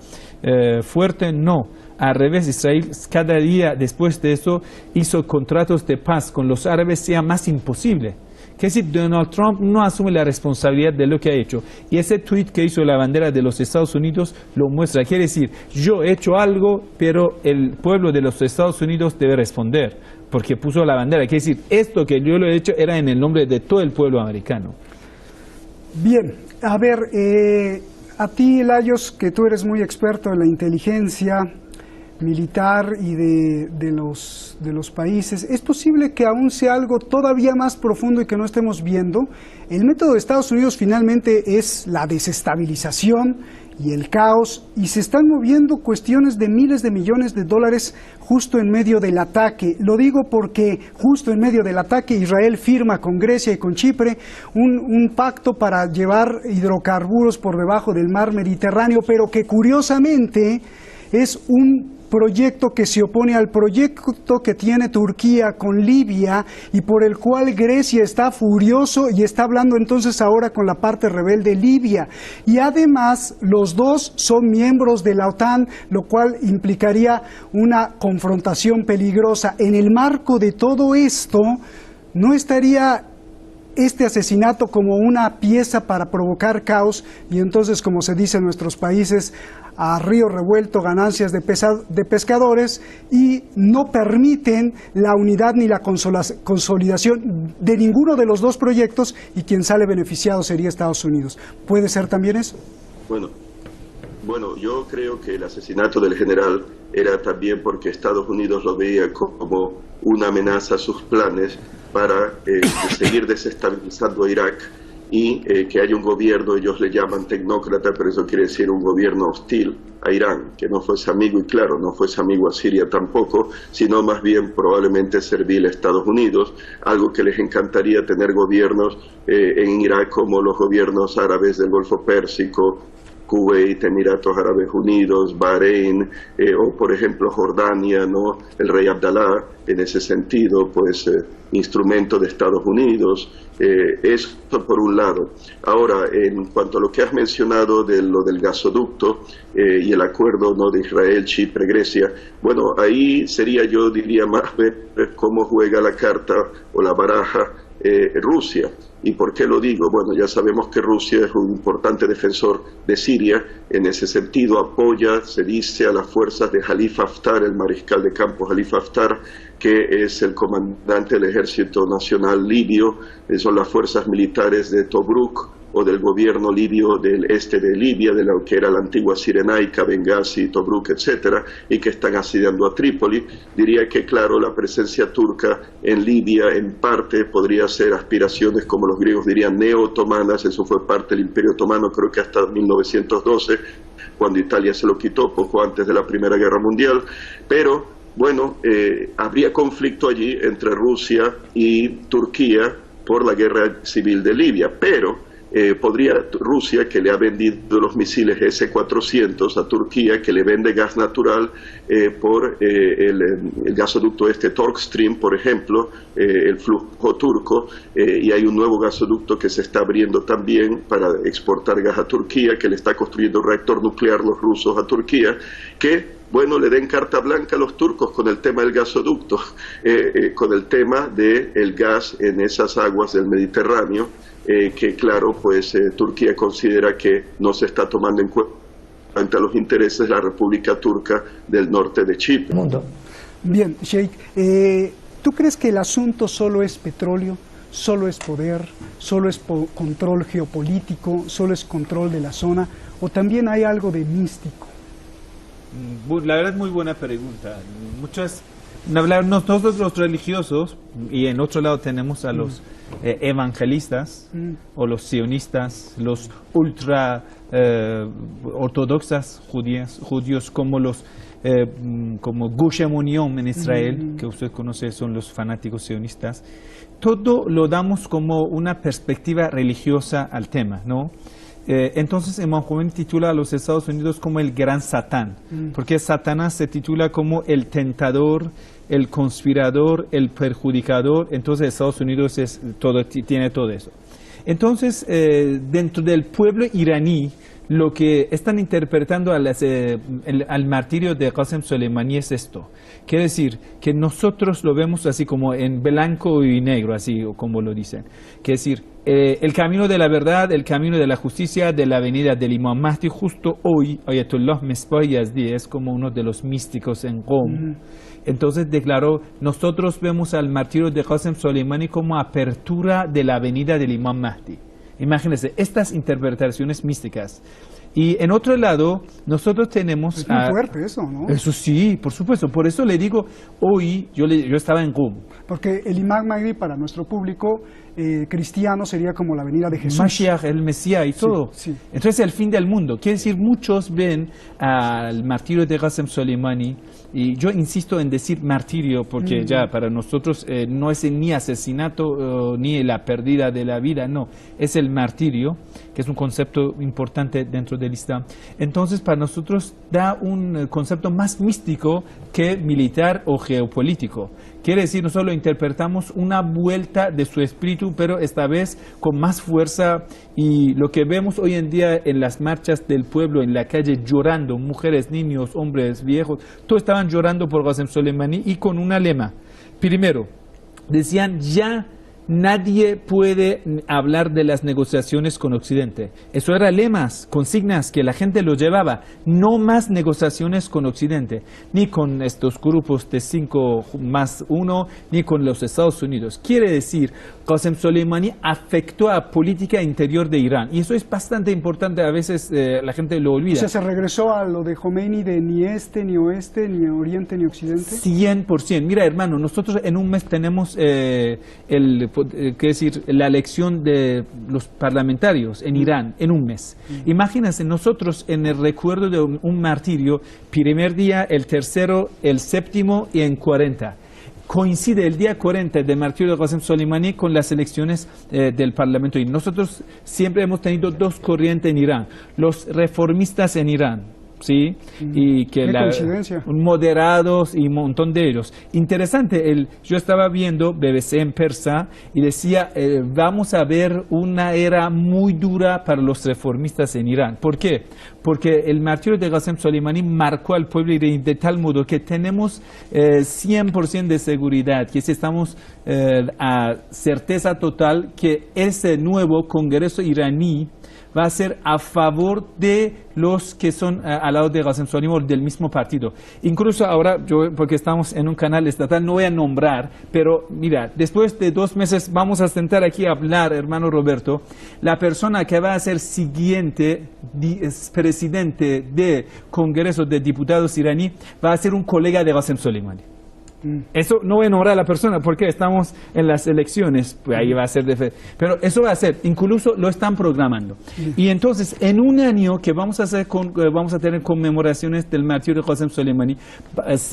fuerte. No, al revés, Israel cada día después de eso hizo contratos de paz con los árabes, sea más imposible. Que decir, Donald Trump no asume la responsabilidad de lo que ha hecho. Y ese tweet que hizo la bandera de los Estados Unidos lo muestra. Quiere decir, yo he hecho algo, pero el pueblo de los Estados Unidos debe responder, porque puso la bandera. Quiere decir, esto que yo lo he hecho era en el nombre de todo el pueblo americano. Bien, a ver, a ti, Lajos, que tú eres muy experto en la inteligencia militar y de los países, ¿es posible que aún sea algo todavía más profundo y que no estemos viendo? El método de Estados Unidos finalmente es la desestabilización y el caos, y se están moviendo cuestiones de miles de millones de dólares justo en medio del ataque. Lo digo porque justo en medio del ataque Israel firma con Grecia y con Chipre un pacto para llevar hidrocarburos por debajo del mar Mediterráneo, pero que curiosamente es un proyecto que se opone al proyecto que tiene Turquía con Libia y por el cual Grecia está furioso y está hablando entonces ahora con la parte rebelde Libia. Y además los dos son miembros de la OTAN, lo cual implicaría una confrontación peligrosa. En el marco de todo esto, ¿no estaría este asesinato como una pieza para provocar caos y entonces, como se dice en nuestros países, a río revuelto ganancias de pescadores, y no permiten la unidad ni la consolidación de ninguno de los dos proyectos, y quien sale beneficiado sería Estados Unidos? ¿Puede ser también eso? Bueno, yo creo que el asesinato del general era también porque Estados Unidos lo veía como una amenaza a sus planes para seguir desestabilizando a Irak y que haya un gobierno, ellos le llaman tecnócrata, pero eso quiere decir un gobierno hostil a Irán, que no fuese amigo, y claro, no fuese amigo a Siria tampoco, sino más bien probablemente servil a Estados Unidos, algo que les encantaría tener gobiernos en Irak como los gobiernos árabes del Golfo Pérsico, Kuwait, Emiratos Árabes Unidos, Bahrein, o por ejemplo Jordania, ¿no? El rey Abdalá, en ese sentido, pues instrumento de Estados Unidos. Esto por un lado. Ahora, en cuanto a lo que has mencionado de lo del gasoducto y el acuerdo, ¿no?, de Israel, Chipre, Grecia, bueno, ahí sería, yo diría, más ver cómo juega la carta o la baraja Rusia. ¿Y por qué lo digo? Bueno, ya sabemos que Rusia es un importante defensor de Siria. En ese sentido apoya, se dice, a las fuerzas de Khalifa Haftar, el mariscal de campo Khalifa Haftar, que es el comandante del Ejército Nacional Libio. Son las fuerzas militares de Tobruk, o del gobierno libio del este de Libia, de lo que era la antigua Cirenaica, Benghazi, Tobruk, etcétera, y que están asediando a Trípoli. Diría que, claro, la presencia turca en Libia, en parte, podría ser aspiraciones, como los griegos dirían, neo-otomanas. Eso fue parte del Imperio Otomano, creo que hasta 1912, cuando Italia se lo quitó, poco antes de la Primera Guerra Mundial. Pero, bueno, habría conflicto allí entre Rusia y Turquía por la guerra civil de Libia, pero podría Rusia, que le ha vendido los misiles S-400 a Turquía, que le vende gas natural por el gasoducto Turk Stream, por ejemplo, el flujo turco, y hay un nuevo gasoducto que se está abriendo también para exportar gas a Turquía, que le está construyendo un reactor nuclear los rusos a Turquía, que bueno, le den carta blanca a los turcos con el tema del gasoducto, con el tema del gas en esas aguas del Mediterráneo, que claro, pues Turquía considera que no se está tomando en cuenta los intereses de la República Turca del norte de Chipre. Bien, Sheikh, ¿tú crees que el asunto solo es petróleo, solo es poder, solo es control geopolítico, solo es control de la zona, o también hay algo de místico? La verdad es muy buena pregunta. Nosotros los religiosos, y en otro lado tenemos a los evangelistas o los sionistas, los ultra ortodoxas judíos como los como Gush Emunim en Israel, que usted conoce, son los fanáticos sionistas. Todo lo damos como una perspectiva religiosa al tema, ¿no? Entonces Imam Khomeini titula a los Estados Unidos como el gran Satán, porque Satanás se titula como el tentador, el conspirador, el perjudicador. Entonces Estados Unidos tiene todo eso. Entonces dentro del pueblo iraní, lo que están interpretando al martirio de Qasem Soleimani es esto. Quiere decir que nosotros lo vemos así como en blanco y negro, así como lo dicen. Quiere decir, el camino de la verdad, el camino de la justicia, de la venida del Imam Mahdi. Justo hoy, Ayatollah Mesbah Yazdi es como uno de los místicos en Qom. Entonces declaró, nosotros vemos al martirio de Qasem Soleimani como apertura de la venida del Imam Mahdi. Imagínense, estas interpretaciones místicas. Y en otro lado, nosotros tenemos... Es muy fuerte eso, ¿no? Eso sí, por supuesto. Por eso le digo, hoy yo estaba en Qom. Porque el Imam Mahdi, para nuestro público, cristiano sería como la venida de Jesús. Mashiach, el Mesías y todo. Sí. Entonces el fin del mundo. Quiere decir, muchos ven al martirio de Qasem Soleimani, y yo insisto en decir martirio porque ya para nosotros no es ni asesinato ni la pérdida de la vida, no, es el martirio, que es un concepto importante dentro del Islam. Entonces para nosotros da un concepto más místico que militar o geopolítico. Quiere decir, nosotros lo interpretamos una vuelta de su espíritu, pero esta vez con más fuerza, y lo que vemos hoy en día en las marchas del pueblo, en la calle llorando, mujeres, niños, hombres, viejos, todos estaban llorando por Qasem Soleimani y con una lema. Primero, decían ya nadie puede hablar de las negociaciones con Occidente. Eso era lemas, consignas que la gente lo llevaba. No más negociaciones con Occidente, ni con estos grupos de 5+1, ni con los Estados Unidos. Quiere decir, Qasem Soleimani afectó a política interior de Irán. Y eso es bastante importante, a veces la gente lo olvida. O sea, ¿se regresó a lo de Khomeini de ni este, ni oeste, ni oriente, ni occidente? 100%. Mira, hermano, nosotros en un mes tenemos la elección de los parlamentarios en Irán, en un mes. Imagínense, nosotros en el recuerdo de un martirio, primer día, el tercero, el séptimo y en 40. Coincide el día 40 del martirio de Qasem Soleimani con las elecciones del Parlamento. Y nosotros siempre hemos tenido dos corrientes en Irán. Los reformistas en Irán, ¿sí? Y que moderados y un montón de ellos. Interesante, yo estaba viendo BBC en persa y decía, vamos a ver una era muy dura para los reformistas en Irán. ¿Por qué? Porque el martirio de Qasem Soleimani marcó al pueblo iraní de tal modo que tenemos 100% de seguridad, que estamos a certeza total que ese nuevo Congreso iraní va a ser a favor de los que son al lado de Qasem Soleimani, del mismo partido. Incluso ahora, porque estamos en un canal estatal, no voy a nombrar, pero mira, después de 2 meses vamos a sentar aquí a hablar, hermano Roberto, la persona que va a ser siguiente presidente del Congreso de Diputados iraní va a ser un colega de Qasem Soleimani. Eso no voy a nombrar a la persona porque estamos en las elecciones, pues ahí va a ser pero eso va a ser, incluso lo están programando. Y entonces, en un año que vamos a tener conmemoraciones del martirio de Qasem Soleimani,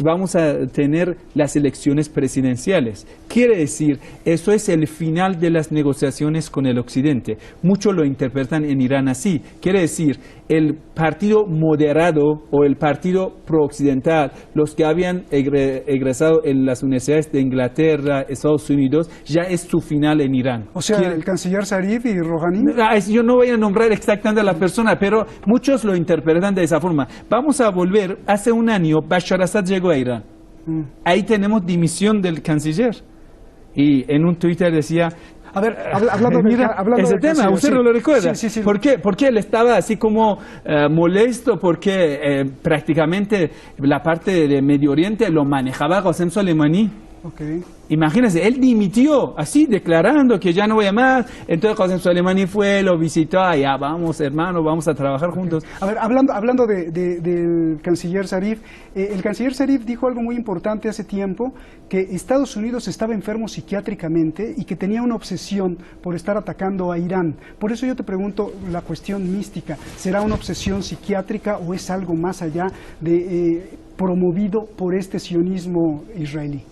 vamos a tener las elecciones presidenciales. Quiere decir, eso es el final de las negociaciones con el Occidente. Muchos lo interpretan en Irán así. Quiere decir, el partido moderado o el partido pro-occidental, los que habían egresado en las universidades de Inglaterra, Estados Unidos, ya es su final en Irán. O sea, el canciller Zarif y Rouhani. Yo no voy a nombrar exactamente a la persona, pero muchos lo interpretan de esa forma. Vamos a volver, hace un año Bashar Assad llegó a Irán. Ahí tenemos dimisión del canciller. Y en un Twitter decía... A ver, hablando ese tema, ¿usted no lo recuerda? Sí. ¿Por qué? Porque él estaba así como molesto, porque prácticamente la parte de Medio Oriente lo manejaba Qasem Soleimani. Imagínense, él dimitió, así declarando que ya no voy a más. Entonces Qasem Soleimani fue, lo visitó, ya vamos hermano, vamos a trabajar juntos. A ver, hablando del canciller Zarif, el canciller Zarif dijo algo muy importante hace tiempo, que Estados Unidos estaba enfermo psiquiátricamente y que tenía una obsesión por estar atacando a Irán. Por eso yo te pregunto la cuestión mística, ¿será una obsesión psiquiátrica o es algo más allá de promovido por este sionismo israelí?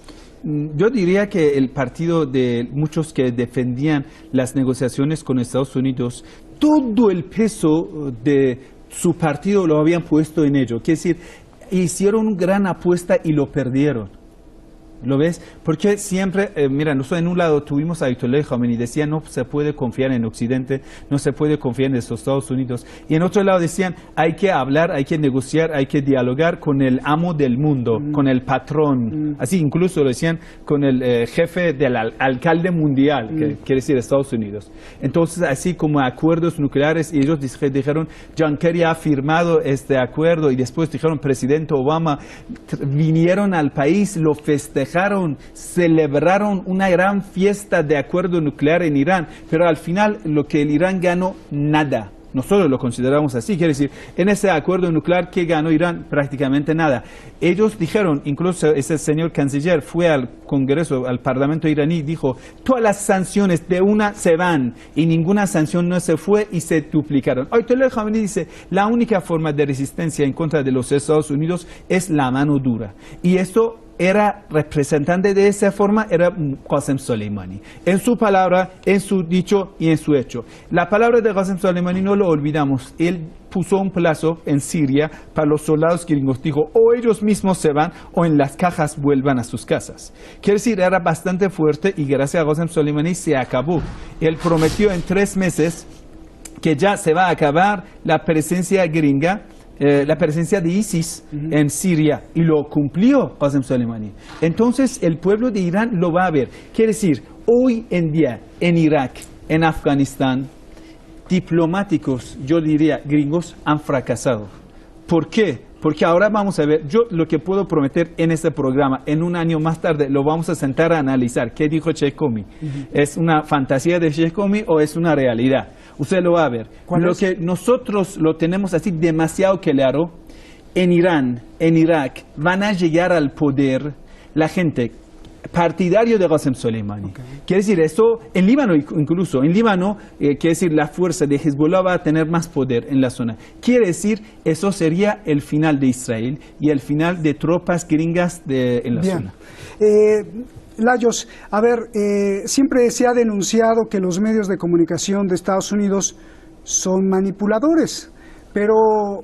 Yo diría que el partido de muchos que defendían las negociaciones con Estados Unidos, todo el peso de su partido lo habían puesto en ello. Quiere decir, hicieron una gran apuesta y lo perdieron. ¿Lo ves? Porque siempre, mira, nosotros en un lado tuvimos a Ayatollah Khomeini, decía no se puede confiar en Occidente, no se puede confiar en los Estados Unidos. Y en otro lado decían, hay que hablar, hay que negociar, hay que dialogar con el amo del mundo, con el patrón. Así incluso lo decían con el jefe del alcalde mundial, que quiere decir Estados Unidos. Entonces, así como acuerdos nucleares, y ellos dijeron, John Kerry ha firmado este acuerdo, y después dijeron, presidente Obama, vinieron al país, lo festejaron, celebraron una gran fiesta de acuerdo nuclear en Irán, pero al final lo que el Irán ganó, nada. nosotros lo consideramos así, quiere decir, en ese acuerdo nuclear que ganó Irán prácticamente nada. Ellos dijeron, incluso ese señor canciller fue al Congreso, al Parlamento iraní, dijo, todas las sanciones de una se van y ninguna sanción no se fue y se duplicaron. Ayatollah Khamenei dice, la única forma de resistencia en contra de los Estados Unidos es la mano dura. Y esto era representante de esa forma, era Qasem Soleimani. En su palabra, en su dicho y en su hecho. La palabra de Qasem Soleimani no lo olvidamos. Él puso un plazo en Siria para los soldados gringos. Dijo, o ellos mismos se van o en las cajas vuelvan a sus casas. Quiere decir, era bastante fuerte y gracias a Qasem Soleimani se acabó. Él prometió en 3 meses que ya se va a acabar la presencia gringa, la presencia de ISIS en Siria, y lo cumplió Qasem Soleimani. Entonces el pueblo de Irán lo va a ver. Quiere decir, hoy en día en Irak, en Afganistán, diplomáticos, yo diría gringos, han fracasado. ¿Por qué? Porque ahora vamos a ver, yo lo que puedo prometer en este programa, en un año más tarde, lo vamos a sentar a analizar. ¿Qué dijo Sheikh Komi? ¿Es una fantasía de Sheikh Komi o es una realidad? Usted lo va a ver. Lo que nosotros lo tenemos así demasiado claro, en Irán, en Irak, van a llegar al poder la gente partidario de Qasem Soleimani. Quiere decir, eso en Líbano incluso, en Líbano, quiere decir, la fuerza de Hezbollah va a tener más poder en la zona. Quiere decir, eso sería el final de Israel y el final de tropas gringas en la zona. Lajos, a ver, siempre se ha denunciado que los medios de comunicación de Estados Unidos son manipuladores, pero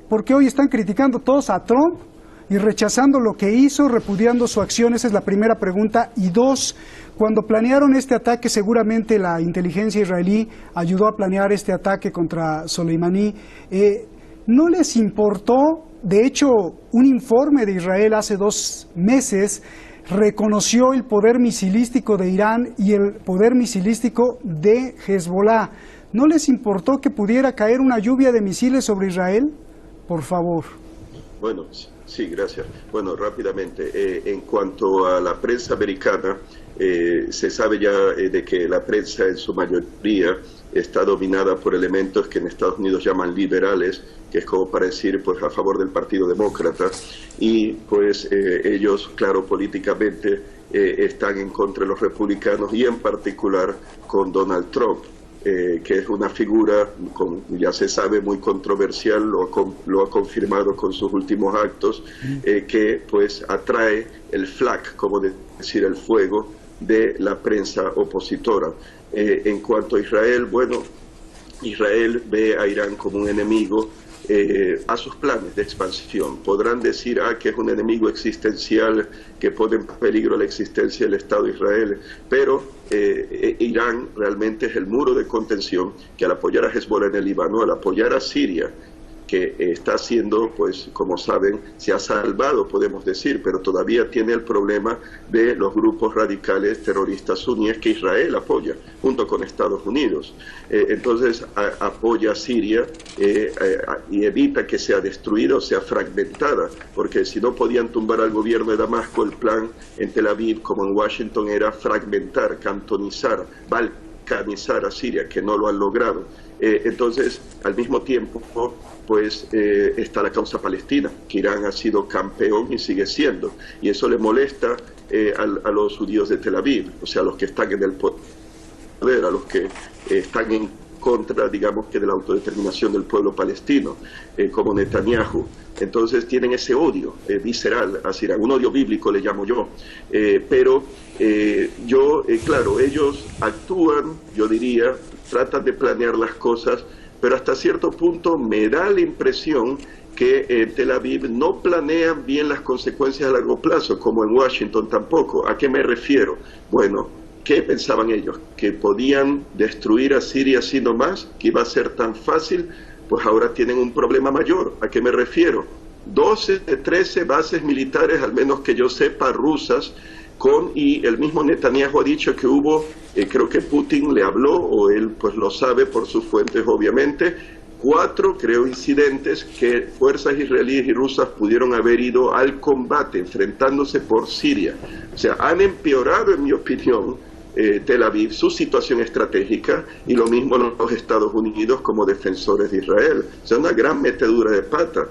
¿por qué hoy están criticando todos a Trump y rechazando lo que hizo, repudiando su acción? Esa es la primera pregunta. Y 2, cuando planearon este ataque, seguramente la inteligencia israelí ayudó a planear este ataque contra Soleimani. ¿No les importó? De hecho, un informe de Israel hace 2 meses reconoció el poder misilístico de Irán y el poder misilístico de Hezbollah. ¿No les importó que pudiera caer una lluvia de misiles sobre Israel? Por favor. Bueno, sí, gracias. Bueno, rápidamente, en cuanto a la prensa americana, se sabe ya de que la prensa en su mayoría está dominada por elementos que en Estados Unidos llaman liberales, que es como para decir, pues, a favor del Partido Demócrata, y pues ellos, claro, políticamente están en contra de los republicanos y en particular con Donald Trump, que es una figura, ya se sabe, muy controversial, lo ha confirmado con sus últimos actos, que pues atrae el flak, como decir, el fuego de la prensa opositora. En cuanto a Israel, bueno, Israel ve a Irán como un enemigo a sus planes de expansión. Podrán decir que es un enemigo existencial que pone en peligro la existencia del Estado de Israel, pero Irán realmente es el muro de contención que, al apoyar a Hezbollah en el Líbano, al apoyar a Siria, que está haciendo, pues como saben, se ha salvado, podemos decir, pero todavía tiene el problema de los grupos radicales terroristas suníes que Israel apoya, junto con Estados Unidos. Entonces apoya a Siria y evita que sea destruida o sea fragmentada, porque si no podían tumbar al gobierno de Damasco, el plan en Tel Aviv como en Washington era fragmentar, cantonizar, balcanizar a Siria, que no lo han logrado. Entonces, al mismo tiempo, pues está la causa palestina, que Irán ha sido campeón y sigue siendo, y eso le molesta a los judíos de Tel Aviv, o sea, a los que están en el poder, a los que están en contra, digamos, que de la autodeterminación del pueblo palestino, como Netanyahu. Entonces tienen ese odio visceral hacia Irán, un odio bíblico le llamo yo, pero claro, ellos actúan, yo diría, tratan de planear las cosas, pero hasta cierto punto me da la impresión que en Tel Aviv no planean bien las consecuencias a largo plazo, como en Washington tampoco. ¿A qué me refiero? Bueno, ¿qué pensaban ellos? ¿Que podían destruir a Siria así nomás? ¿Que iba a ser tan fácil? Pues ahora tienen un problema mayor. ¿A qué me refiero? 12 de 13 bases militares, al menos que yo sepa, rusas, y el mismo Netanyahu ha dicho que hubo, creo que Putin le habló, o él pues lo sabe por sus fuentes obviamente, 4, creo, incidentes que fuerzas israelíes y rusas pudieron haber ido al combate, enfrentándose por Siria. O sea, han empeorado, en mi opinión, Tel Aviv su situación estratégica y lo mismo los Estados Unidos como defensores de Israel. O sea, una gran metedura de pata,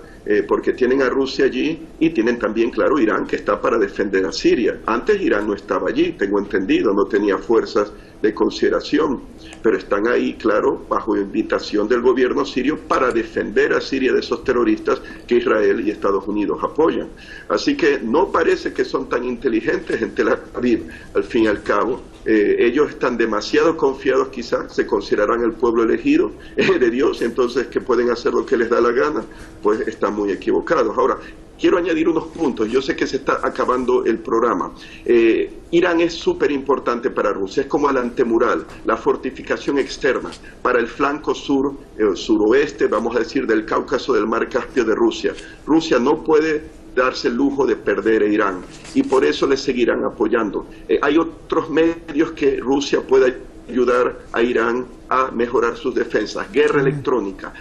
porque tienen a Rusia allí y tienen también, claro, Irán, que está para defender a Siria. Antes Irán no estaba allí, tengo entendido, no tenía fuerzas de consideración, pero están ahí, claro, bajo invitación del gobierno sirio para defender a Siria de esos terroristas que Israel y Estados Unidos apoyan. Así que no parece que son tan inteligentes en Tel Aviv, al fin y al cabo. Ellos están demasiado confiados, quizás se considerarán el pueblo elegido de Dios, entonces que pueden hacer lo que les da la gana, pues están muy equivocados. Ahora, quiero añadir unos puntos. Yo sé que se está acabando el programa. Irán es súper importante para Rusia, es como el antemural, la fortificación externa para el flanco sur, suroeste, vamos a decir, del Cáucaso, del Mar Caspio de Rusia. Rusia no puede darse el lujo de perder a Irán y por eso le seguirán apoyando. Hay otros medios que Rusia puede ayudar a Irán a mejorar sus defensas. Guerra electrónica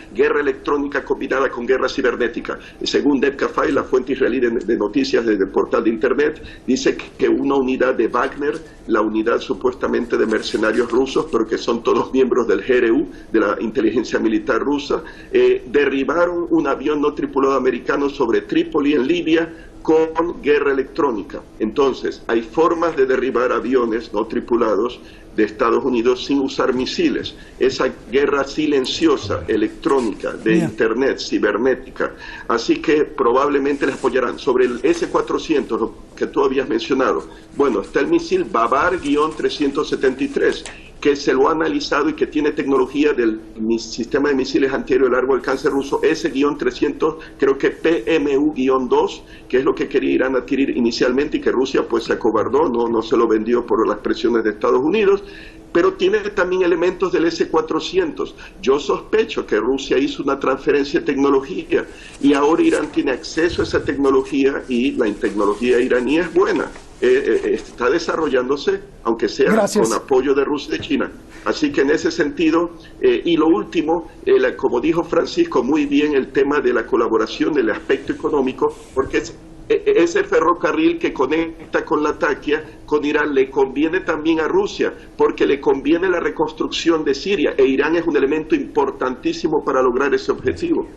combinada con guerra cibernética. Según Deb Kafai, la fuente israelí de noticias del portal de internet, dice que una unidad de Wagner, la unidad supuestamente de mercenarios rusos, pero que son todos miembros del GRU, de la inteligencia militar rusa, derribaron un avión no tripulado americano sobre Trípoli en Libia con guerra electrónica. Entonces, hay formas de derribar aviones no tripulados de Estados Unidos sin usar misiles. Esa guerra silenciosa, electrónica, de internet, cibernética. Así que probablemente les apoyarán. Sobre el S-400, lo que tú habías mencionado, bueno, está el misil Babar-373, que se lo ha analizado y que tiene tecnología del sistema de misiles antiaéreo de largo alcance ruso, S-300, creo que PMU-2, que es lo que quería Irán adquirir inicialmente y que Rusia pues se acobardó, no se lo vendió por las presiones de Estados Unidos, pero tiene también elementos del S-400. Yo sospecho que Rusia hizo una transferencia de tecnología y ahora Irán tiene acceso a esa tecnología y la tecnología iraní es buena. Está desarrollándose, aunque sea con apoyo de Rusia y China. Así que en ese sentido, y lo último, como dijo Francisco muy bien, el tema de la colaboración, del aspecto económico, porque ese ferrocarril que conecta con Latakia, con Irán, le conviene también a Rusia, porque le conviene la reconstrucción de Siria, e Irán es un elemento importantísimo para lograr ese objetivo.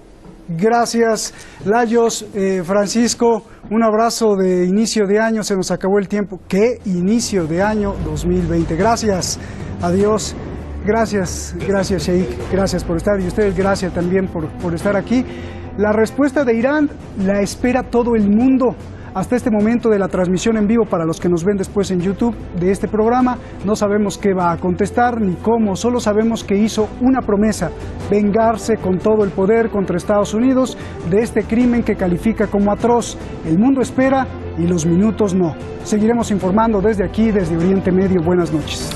Gracias, Layos. Francisco, un abrazo de inicio de año, se nos acabó el tiempo. ¿Qué inicio de año 2020? Gracias, adiós. Gracias, Sheikh, gracias por estar, y ustedes gracias también por estar aquí. La respuesta de Irán la espera todo el mundo. Hasta este momento de la transmisión en vivo, para los que nos ven después en YouTube de este programa, no sabemos qué va a contestar ni cómo, solo sabemos que hizo una promesa: vengarse con todo el poder contra Estados Unidos de este crimen que califica como atroz. El mundo espera y los minutos no. Seguiremos informando desde aquí, desde Oriente Medio. Buenas noches.